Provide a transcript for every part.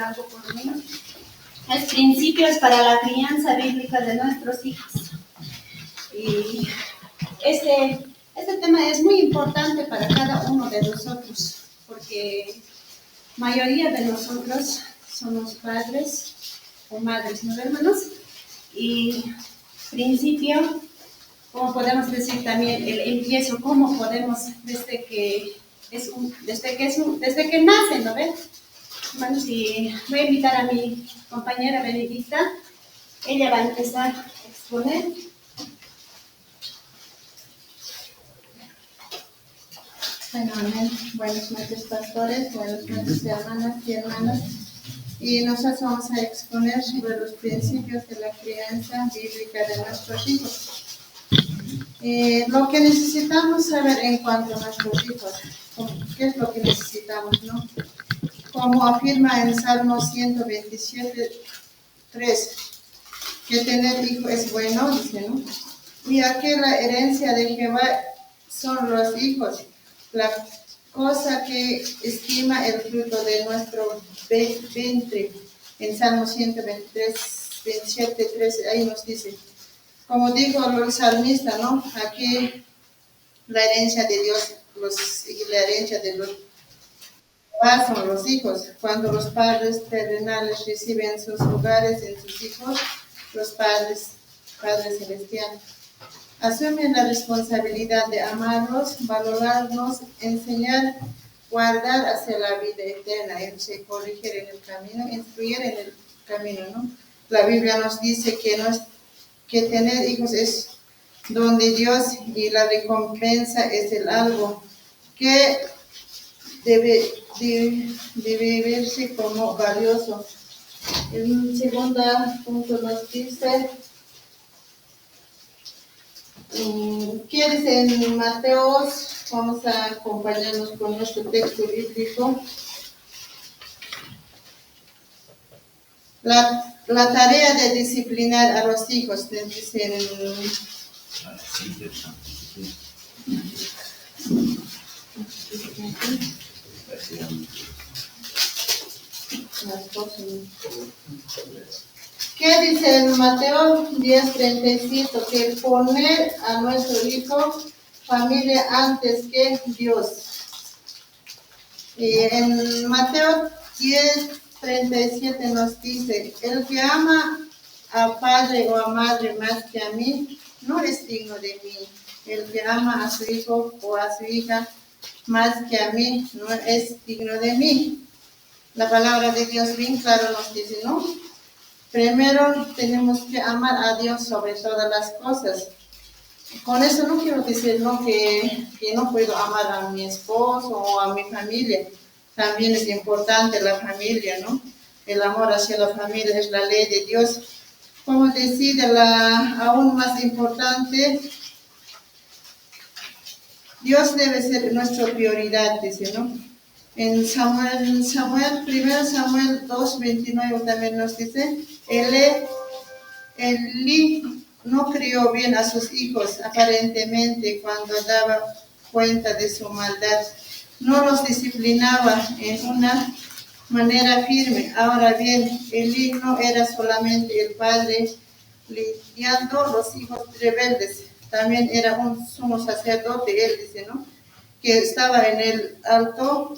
algo por mí. Es principios para la crianza bíblica de nuestros hijos. Y este tema es muy importante para cada uno de nosotros, porque la mayoría de nosotros somos padres o madres, ¿no, hermanos? Y principio, como podemos decir también, el empiezo, cómo podemos, desde que nace, ¿no ven? Hermanos, y voy a invitar a mi compañera Benedicta. Ella va a empezar a exponer. Bueno, amén. Buenas noches, pastores, buenas noches, hermanas y hermanos. Y nosotros vamos a exponer sobre los principios de la crianza bíblica de nuestros hijos. Lo que necesitamos saber en cuanto a nuestros hijos, ¿qué es lo que necesitamos, no? Como afirma en Salmo 127:3, que tener hijo es bueno, dice, ¿no? Y aquí la herencia de Jehová son los hijos, la cosa que estima el fruto de nuestro vientre. En Salmo 123:27-13, ahí nos dice, como dijo el salmista, ¿no? Aquí la herencia de Dios, la herencia de los son los hijos. Cuando los padres terrenales reciben sus hogares en sus hijos, los padres celestiales asumen la responsabilidad de amarlos, valorarlos, enseñar, guardar hacia la vida eterna, corregir en el camino, instruir en el camino, ¿no? La Biblia nos dice que tener hijos es don de Dios y la recompensa es el algo que debe verse como valioso. El segundo punto nos dice, ¿qué dice en Mateos? Vamos a acompañarnos con nuestro texto bíblico. La tarea de disciplinar a los hijos, dice en ¿qué dice en Mateo 10:37? Que poner a nuestro hijo familia antes que Dios. Y en Mateo 10:37 nos dice, el que ama a padre o a madre más que a mí, no es digno de mí. El que ama a su hijo o a su hija más que a mí, no es digno de mí. La palabra de Dios bien claro nos dice, ¿no? Primero tenemos que amar a Dios sobre todas las cosas. Con eso no quiero decir, ¿no?, que no puedo amar a mi esposo o a mi familia. También es importante la familia, ¿no? El amor hacia la familia es la ley de Dios. Como decide aún más importante, Dios debe ser nuestra prioridad, dice, ¿no? En 1 Samuel 2:29 también nos dice, Elí no crió bien a sus hijos aparentemente cuando daba cuenta de su maldad. No los disciplinaba en una manera firme. Ahora bien, Elí no era solamente el padre lidiando los hijos rebeldes, también era un sumo sacerdote, él dice, ¿no?, que estaba en el alto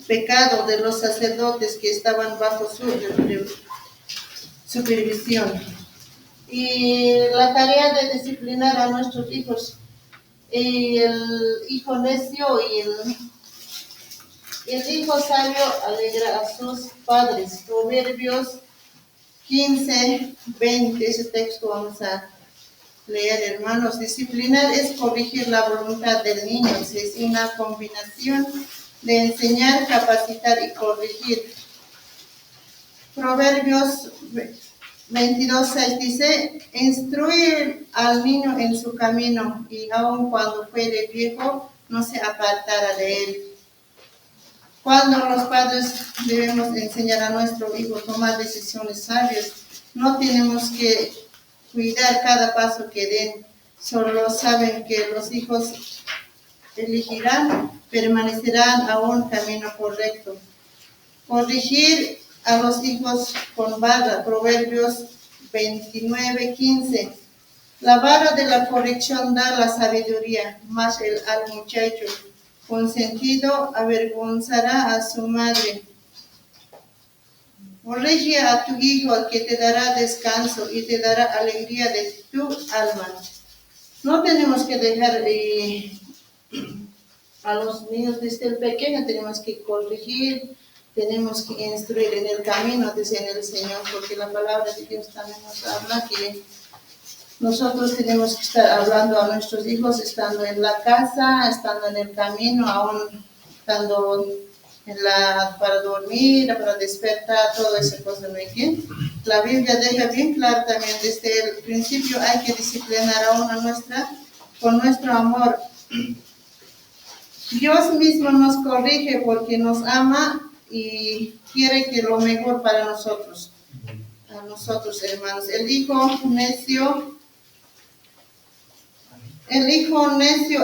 pecado de los sacerdotes que estaban bajo su supervisión. Y la tarea de disciplinar a nuestros hijos, y el hijo necio y el hijo sabio alegra a sus padres. Proverbios 15:20, ese texto vamos a leer, hermanos. Disciplinar es corregir la voluntad del niño, es una combinación de enseñar, capacitar y corregir. Proverbios 22:6 dice, instruir al niño en su camino y aun cuando fuere viejo no se apartará de él. Cuando los padres debemos enseñar a nuestro hijo a tomar decisiones sabias, no tenemos que cuidar cada paso que den, solo saben que los hijos elegirán, permanecerán a un camino correcto. Corregir a los hijos con vara, Proverbios 29:15. La vara de la corrección da la sabiduría, mas al muchacho consentido avergonzará a su madre. Corrige a tu hijo, que te dará descanso y te dará alegría de tu alma. No tenemos que dejar a los niños desde el pequeño, tenemos que corregir, tenemos que instruir en el camino, dice el Señor, porque la palabra de Dios también nos habla que nosotros tenemos que estar hablando a nuestros hijos estando en la casa, estando en el camino, aún estando para dormir, para despertar, toda esa cosa, ¿no? La Biblia deja bien claro también desde el principio hay que disciplinar a una con nuestro amor. Dios mismo nos corrige porque nos ama y quiere que lo mejor para nosotros, a nosotros hermanos. El hijo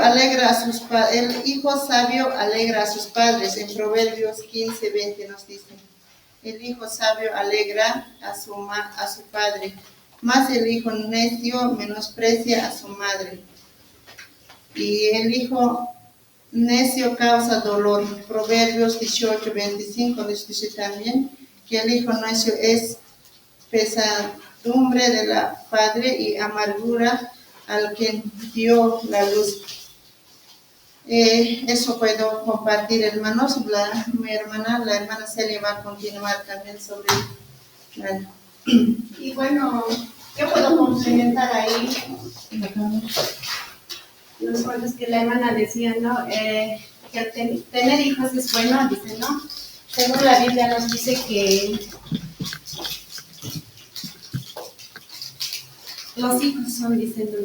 alegra a sus padres, el hijo sabio alegra a sus padres. En Proverbios 15:20 nos dice, el hijo sabio alegra a su padre, mas el hijo necio menosprecia a su madre. Y el hijo necio causa dolor. Proverbios 18:25 nos dice también que el hijo necio es pesadumbre de la padre y amargura al que dio la luz. Eso puedo compartir, hermanos. La hermana Celia va a continuar también sobre. Y bueno, yo puedo complementar ahí los cuentos que la hermana decía, ¿no? Que tener hijos es bueno, dice, ¿no? Según la Biblia nos dice que los hijos son, dicen, ¿no?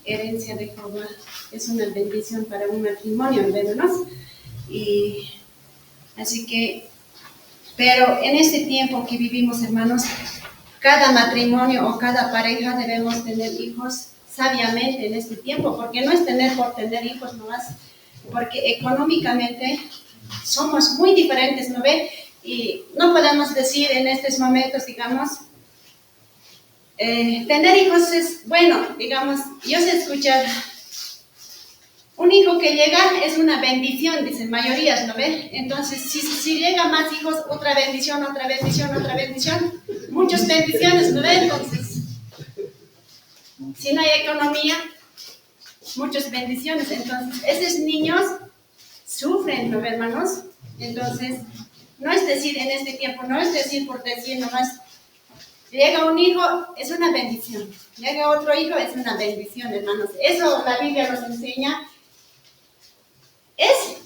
Herencia de Jehová. Es una bendición para un matrimonio, ¿verdad? Y así que, pero en este tiempo que vivimos, hermanos, cada matrimonio o cada pareja debemos tener hijos sabiamente en este tiempo, porque no es tener por tener hijos nomás, porque económicamente somos muy diferentes, ¿no ve? Y no podemos decir en estos momentos, digamos, tener hijos es bueno, digamos, yo sé escuchar, un hijo que llega es una bendición, dicen mayorías, ¿no ve? Entonces, si llega más hijos, otra bendición, otra bendición, otra bendición, muchas bendiciones, ¿no ve? Entonces, si no hay economía, muchas bendiciones. Entonces, esos niños sufren, ¿no, hermanos? Entonces, no es decir en este tiempo, no es decir por decir nomás, llega un hijo, es una bendición. Llega otro hijo, es una bendición, hermanos. Eso la Biblia nos enseña. Es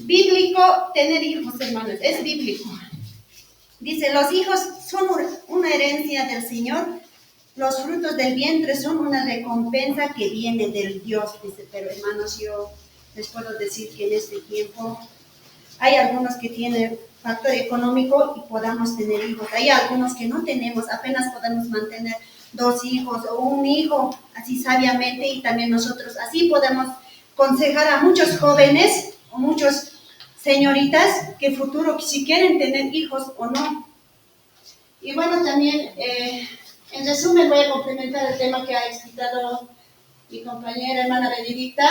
bíblico tener hijos, hermanos, es bíblico. Dice, los hijos son una herencia del Señor. Los frutos del vientre son una recompensa que viene del Dios, dice. Pero hermanos, yo les puedo decir que en este tiempo hay algunos que tienen factor económico y podamos tener hijos. Hay algunos que no tenemos, apenas podemos mantener 2 hijos o un hijo, así sabiamente, y también nosotros así podemos aconsejar a muchos jóvenes o muchas señoritas que futuro, si quieren tener hijos o no. Y bueno, también en resumen voy a complementar el tema que ha explicado mi compañera hermana Benedicta.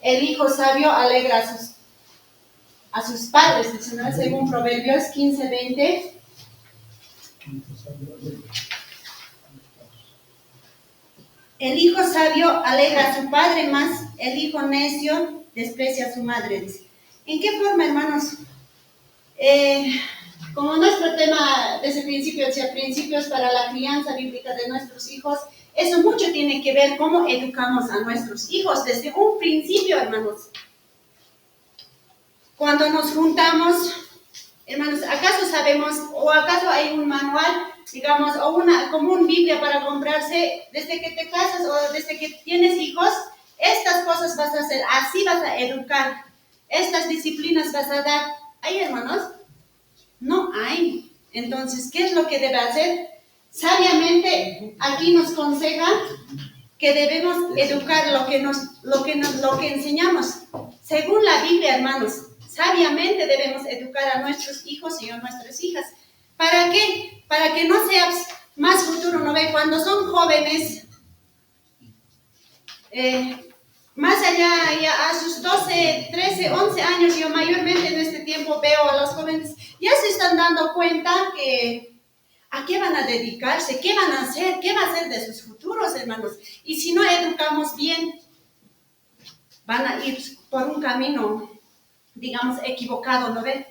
El hijo sabio alegra a sus padres, ¿no? Según Proverbios 15:20. El hijo sabio alegra a su padre, más el hijo necio desprecia a su madre, dice. ¿En qué forma, hermanos? Como nuestro tema desde el principio, decía principios para la crianza bíblica de nuestros hijos, eso mucho tiene que ver cómo educamos a nuestros hijos desde un principio, hermanos. Cuando nos juntamos, hermanos, ¿acaso sabemos o acaso hay un manual, digamos, o una común Biblia para comprarse desde que te casas o desde que tienes hijos? Estas cosas vas a hacer, así vas a educar, estas disciplinas vas a dar. ¿Hay, hermanos? No hay. Entonces, ¿qué es lo que debe hacer? Sabiamente, aquí nos aconseja que debemos educar lo que enseñamos. Según la Biblia, hermanos, sabiamente debemos educar a nuestros hijos y a nuestras hijas. ¿Para qué? Para que no sea más futuro, ¿no ve? Cuando son jóvenes, más allá, ya a sus 12, 13, 11 años, yo mayormente en este tiempo veo a los jóvenes, ya se están dando cuenta que a qué van a dedicarse, qué van a hacer, qué va a ser de sus futuros, hermanos. Y si no educamos bien, van a ir por un camino, digamos, equivocado, ¿no ve?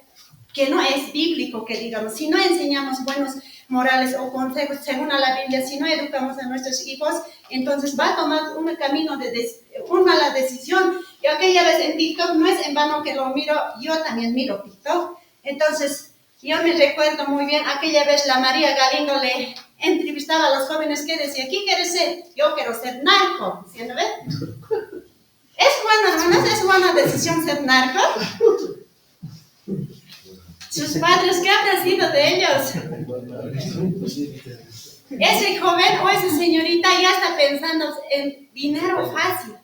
Que no es bíblico, que digamos, si no enseñamos buenos morales o consejos según a la Biblia, si no educamos a nuestros hijos, entonces va a tomar un camino de una mala decisión. Yo aquella vez en TikTok, no es en vano que lo miro, yo también miro TikTok. Entonces, yo me recuerdo muy bien, aquella vez la María Galindo le entrevistaba a los jóvenes que decía, ¿qué quieres ser? Yo quiero ser narco, ¿sí, no ve? Es bueno, hermanos, es buena decisión ser narco. Sus padres, ¿qué habrá sido de ellos? Ese joven o esa señorita ya está pensando en dinero fácil.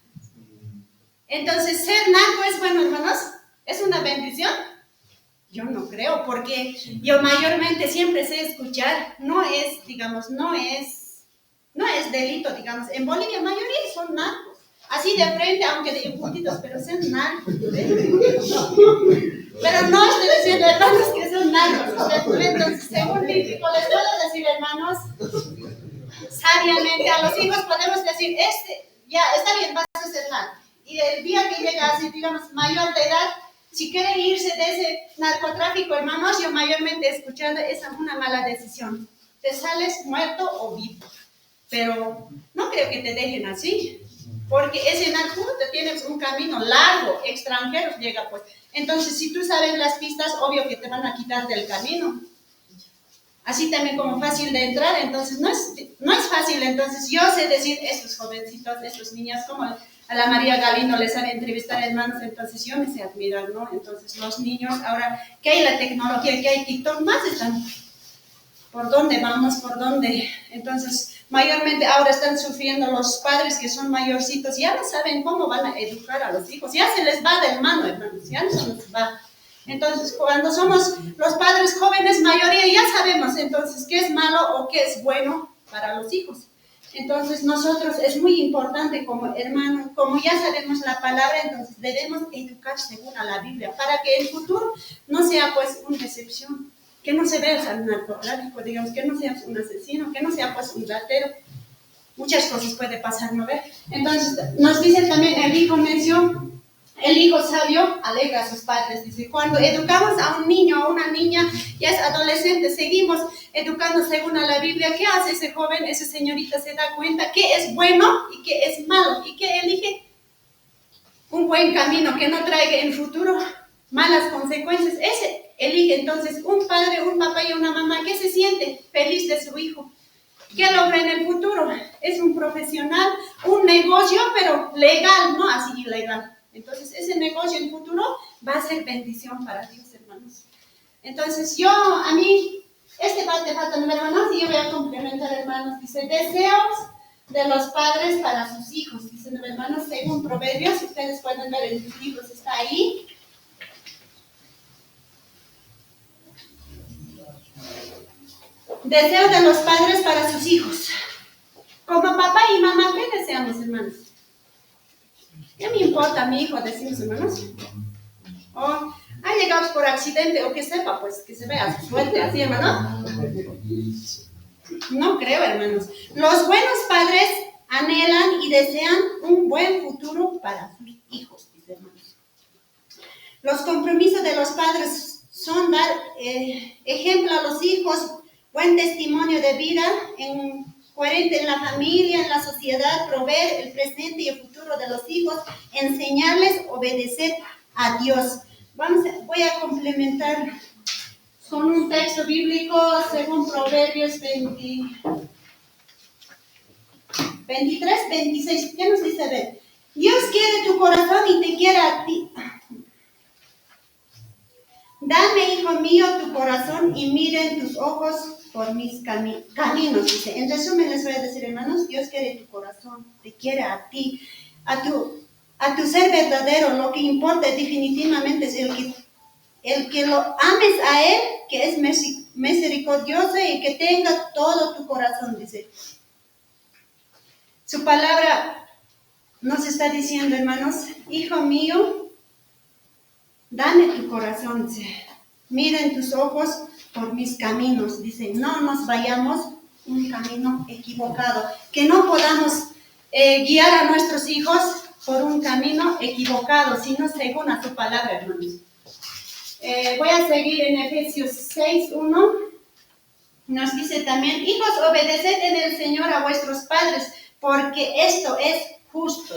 Entonces, ser narco es bueno, hermanos, ¿es una bendición? Yo no creo, porque yo mayormente siempre sé escuchar, no es, digamos, no es delito, digamos. En Bolivia, mayoría son narcos. Así de frente, aunque de puntitos, pero son narcos. Pero no estoy diciendo, hermanos, que son narcos. Entonces, según bíblico, les puedo decir, hermanos, sabiamente a los hijos podemos decir, ya está bien, vas a ser narco. Y el día que llega así, digamos, mayor de edad, si quiere irse de ese narcotráfico, hermanos, yo mayormente he escuchado, es una mala decisión. Te sales muerto o vivo. Pero no creo que te dejen así. Porque ese narco, te tienes un camino largo, extranjeros llega pues. Entonces, si tú sabes las pistas, obvio que te van a quitar del camino. Así también como fácil de entrar, entonces no es fácil. Entonces, yo sé decir, estos jovencitos, estos niños, como a la María Galindo les sabe entrevistar, hermanos, entonces yo me sé admirar, ¿no? Entonces, los niños, ahora que hay la tecnología, que hay TikTok, más están. ¿Por dónde vamos? ¿Por dónde? Entonces, mayormente ahora están sufriendo los padres que son mayorcitos, ya no saben cómo van a educar a los hijos, ya se les va del mano, hermanos, ya no se les va. Entonces, cuando somos los padres jóvenes, mayoría ya sabemos entonces qué es malo o qué es bueno para los hijos. Entonces, nosotros es muy importante como hermanos, como ya sabemos la palabra, entonces debemos educar según a la Biblia, para que el futuro no sea pues una decepción. Que no se veas al narcotráfico, digamos, que no seas un asesino, que no sea pues un ratero. Muchas cosas puede pasar, ¿no ve? Entonces, nos dice también el hijo necio, el hijo sabio alegra a sus padres. Dice, cuando educamos a un niño o a una niña, ya es adolescente, seguimos educando según a la Biblia. ¿Qué hace ese joven, esa señorita? Se da cuenta qué es bueno y qué es malo, y que elige un buen camino que no traiga en futuro malas consecuencias. Ese elige entonces un padre, un papá y una mamá que se siente feliz de su hijo. ¿Qué logra en el futuro? Es un profesional, un negocio, pero legal, no así ilegal. Entonces, ese negocio en futuro va a ser bendición para Dios, hermanos. Entonces, a mí, este parte falta, hermanos, y yo voy a complementar, hermanos. Dice, deseos de los padres para sus hijos. Dice, hermanos, según Proverbios, si ustedes pueden ver en sus libros, está ahí. Deseo de los padres para sus hijos. Como papá y mamá, ¿qué deseamos, hermanos? ¿Qué me importa a mi hijo, decimos, hermanos? O ha llegado por accidente, o que sepa, pues, que se vea su suerte, así, hermano. No creo, hermanos. Los buenos padres anhelan y desean un buen futuro para sus hijos, dice, hermanos. Los compromisos de los padres son dar ejemplo a los hijos, buen testimonio de vida, coherente en la familia, en la sociedad, proveer el presente y el futuro de los hijos, enseñarles a obedecer a Dios. Voy a complementar con un texto bíblico según Proverbios 23, 26. ¿Qué nos dice? Ver, Dios quiere tu corazón y te quiere a ti. Dame, hijo mío, tu corazón y miren tus ojos por mis caminos, dice. En resumen les voy a decir, hermanos, Dios quiere tu corazón, te quiere a ti, a tu ser verdadero. Lo que importa definitivamente es el que el que lo ames a Él, que es misericordioso y que tenga todo tu corazón, dice. Su palabra nos está diciendo, hermanos, hijo mío, dame tu corazón, dice. Mira en tus ojos por mis caminos, dice. No nos vayamos un camino equivocado, que no podamos guiar a nuestros hijos por un camino equivocado, sino según a su palabra, hermanos. Voy a seguir en Efesios 6:1. Nos dice también, hijos, obedeced en el Señor a vuestros padres, porque esto es justo.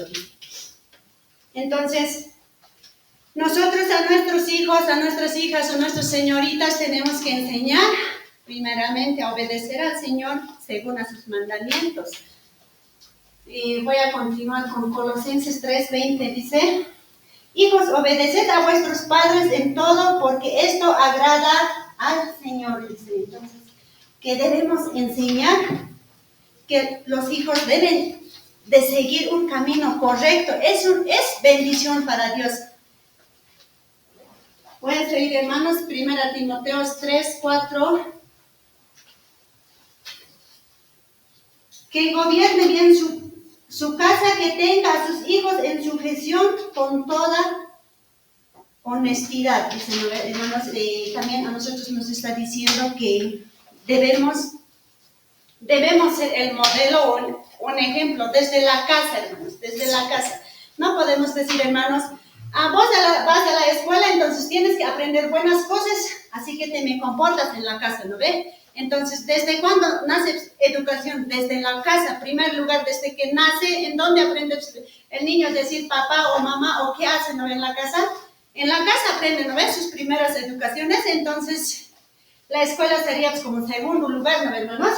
Entonces, nosotros a nuestros hijos, a nuestras hijas, a nuestras señoritas tenemos que enseñar primeramente a obedecer al Señor según a sus mandamientos. Y voy a continuar con Colosenses 3:20, dice, hijos, obedeced a vuestros padres en todo, porque esto agrada al Señor, dice. Entonces, que debemos enseñar que los hijos deben de seguir un camino correcto. Es bendición para Dios. Voy a seguir, hermanos, 1 Timoteo 3:4. Que gobierne bien su casa, que tenga a sus hijos en sujeción con toda honestidad. Dice, hermanos, también a nosotros nos está diciendo que debemos ser el modelo o un ejemplo desde la casa, hermanos, desde la casa. No podemos decir, hermanos, vos vas a la escuela, entonces tienes que aprender buenas cosas, así que te me comportas en la casa, ¿no ve? Entonces, ¿desde cuándo nace educación? Desde la casa, en primer lugar, desde que nace, ¿en dónde aprende el niño a decir papá o mamá o qué hace, ¿no ve? En la casa. En la casa aprende, ¿no ve? Sus primeras educaciones, entonces la escuela sería pues, como segundo lugar, ¿no ve, hermanos?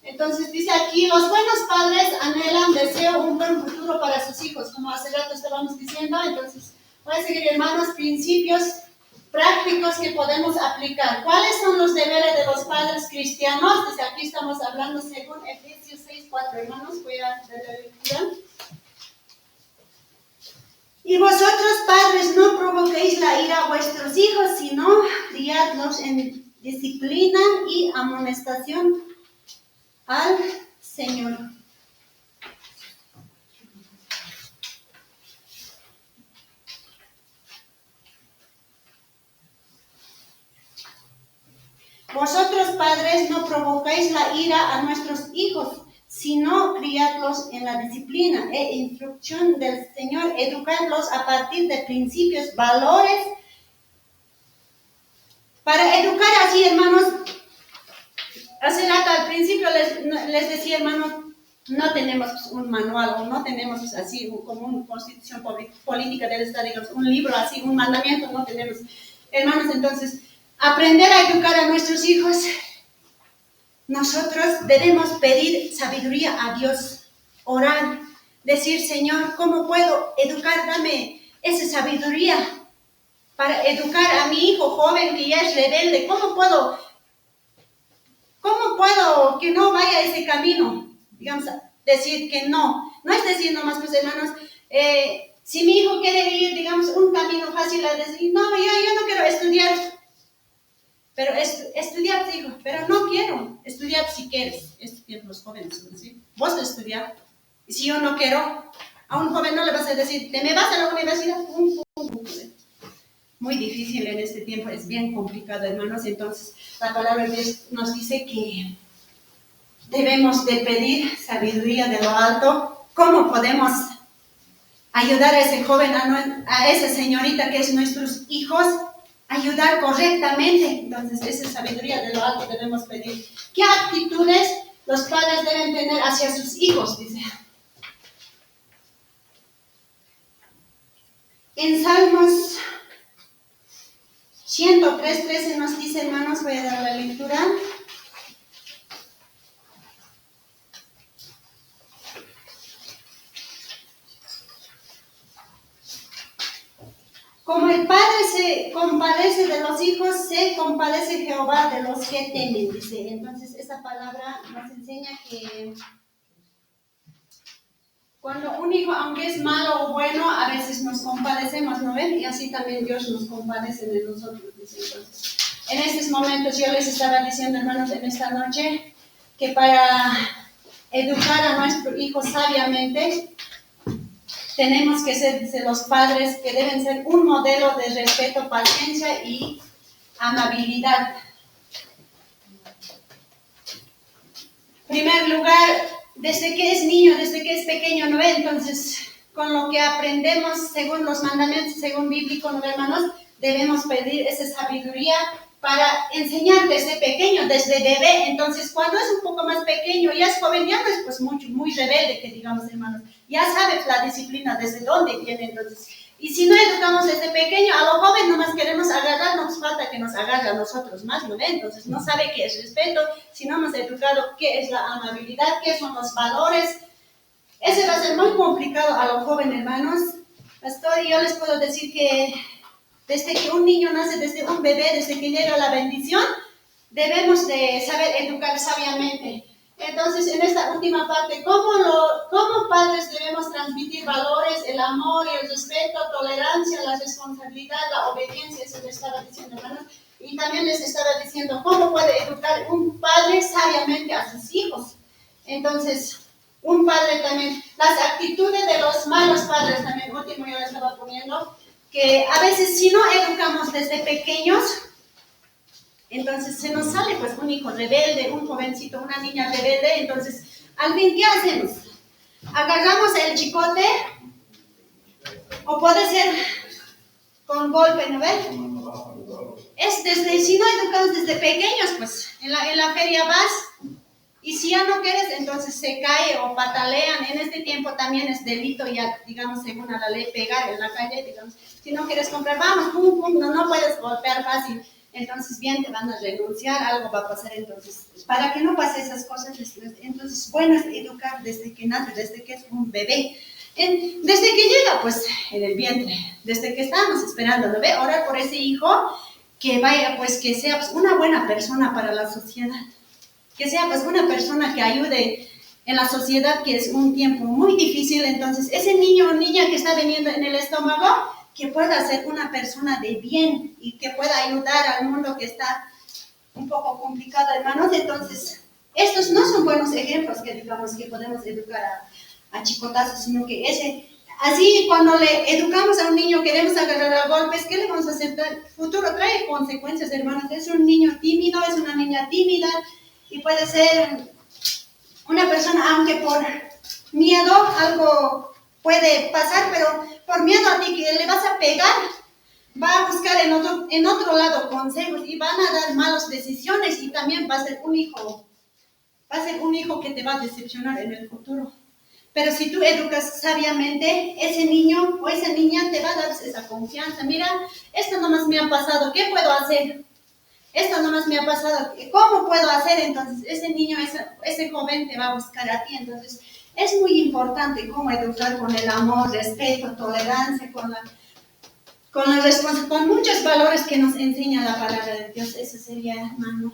Entonces dice aquí, los buenos padres anhelan, desean un buen futuro para sus hijos, como hace rato estábamos diciendo. Entonces voy a seguir, hermanos, principios prácticos que podemos aplicar. ¿Cuáles son los deberes de los padres cristianos? Desde aquí estamos hablando según Efesios 6:4, hermanos, voy a dar la lectura. Y vosotros, padres, no provoquéis la ira a vuestros hijos, sino criadlos en disciplina y amonestación al Señor. Vosotros, padres, no provocáis la ira a nuestros hijos, sino criadlos en la disciplina e instrucción del Señor, educadlos a partir de principios, valores. Para educar así, hermanos, hace rato al principio les decía, hermanos, no tenemos un manual o no tenemos así como una constitución política del Estado, digamos, un libro así, un mandamiento, no tenemos. Hermanos, entonces, aprender a educar a nuestros hijos, nosotros debemos pedir sabiduría a Dios, orar, decir, Señor, ¿cómo puedo educar? Dame esa sabiduría para educar a mi hijo joven que ya es rebelde. ¿Cómo puedo que no vaya ese camino? Digamos, decir que no. No es decir nomás, pues hermanos, si mi hijo quiere ir, digamos, un camino fácil a decir, no, yo no quiero estudiar. Pero estudiar, digo, pero no quiero estudiar si quieres. Estudiar los jóvenes, ¿sí? Vos estudiar. Y si yo no quiero, a un joven no le vas a decir, ¿te me vas a la universidad? Muy difícil en este tiempo, es bien complicado, hermanos. Entonces, la palabra de Dios nos dice que debemos de pedir sabiduría de lo alto. ¿Cómo podemos ayudar a ese joven, a esa señorita que es nuestros hijos? Ayudar correctamente. Entonces, esa sabiduría de lo alto debemos pedir. ¿Qué actitudes los padres deben tener hacia sus hijos? Dice. En Salmos 103:13 nos dice, hermanos, voy a dar la lectura. Como el Padre se compadece de los hijos, se compadece Jehová de los que temen, dice. Entonces, esa palabra nos enseña que Cuando un hijo, aunque es malo o bueno, a veces nos compadecemos, ¿no ven? Y así también Dios nos compadece de nosotros. Entonces, en estos momentos yo les estaba diciendo, hermanos, en esta noche, que para educar a nuestro hijo sabiamente, tenemos que ser, dice, los padres que deben ser un modelo de respeto, paciencia y amabilidad. En primer lugar, desde que es niño, desde que es pequeño, ¿no ve? Entonces, con lo que aprendemos según los mandamientos, según bíblico, ¿no, hermanos? Debemos pedir esa sabiduría para enseñar desde pequeño, desde bebé. Entonces, cuando es un poco más pequeño, ya es joven, ya no es pues muy rebelde, que digamos, hermanos. Ya sabes la disciplina, desde dónde viene, entonces. Y si no educamos desde pequeño, a los jóvenes nomás queremos agarrar, no nos falta que nos agarre a nosotros más, ¿no ve? Entonces, no sabe qué es respeto, si no hemos educado qué es la amabilidad, qué son los valores. Ese va a ser muy complicado a los jóvenes, hermanos. Pastor, yo les puedo decir que desde que un niño nace, desde un bebé, desde que llega la bendición, debemos de saber educar sabiamente. Entonces, en esta última parte, ¿cómo padres debemos transmitir valores, el amor y el respeto, tolerancia, la responsabilidad, la obediencia? Eso les estaba diciendo, hermanos. Y también les estaba diciendo, ¿cómo puede educar un padre sabiamente a sus hijos? Entonces, un padre también, las actitudes de los malos padres también, último yo les estaba poniendo, que a veces si no educamos desde pequeños, entonces se nos sale pues un hijo rebelde, un jovencito, una niña rebelde. Entonces, al fin, ¿qué hacemos? Agarramos el chicote, o puede ser con golpe, ¿no ven? Es desde, si no educamos desde pequeños, pues en la feria vas, y si ya no quieres, entonces se cae o patalean. En este tiempo también es delito ya, digamos, según a la ley, pegar en la calle, digamos. Si no quieres comprar, vamos, pum, pum, no puedes golpear fácil. Entonces, bien, te van a renunciar, algo va a pasar. Entonces, para que no pase esas cosas, entonces, bueno es educar desde que nace, desde que es un bebé. Desde que llega, pues, en el vientre, desde que estamos esperando, ¿no ve? Orar por ese hijo, que vaya, pues, que sea pues, una buena persona para la sociedad. Que sea, pues, una persona que ayude en la sociedad, que es un tiempo muy difícil. Entonces, ese niño o niña que está viniendo en el estómago, que pueda ser una persona de bien y que pueda ayudar al mundo que está un poco complicado, hermanos. Entonces, estos no son buenos ejemplos que digamos que podemos educar a chicotazos, sino que así cuando le educamos a un niño, queremos agarrar a golpes, ¿qué le vamos a hacer? El futuro trae consecuencias, hermanos. Es un niño tímido, es una niña tímida, y puede ser una persona, aunque por miedo algo puede pasar, pero por miedo a ti que le vas a pegar, va a buscar en otro lado consejos y van a dar malas decisiones, y también va a ser un hijo que te va a decepcionar en el futuro. Pero si tú educas sabiamente, ese niño o esa niña te va a dar esa confianza. Mira, esto nomás me ha pasado, ¿qué puedo hacer? Esto nomás me ha pasado, ¿cómo puedo hacer? Entonces, ese niño, ese joven te va a buscar a ti. Entonces, es muy importante cómo educar con el amor, respeto, tolerancia, con muchos valores que nos enseña la palabra de Dios. Eso sería, hermano.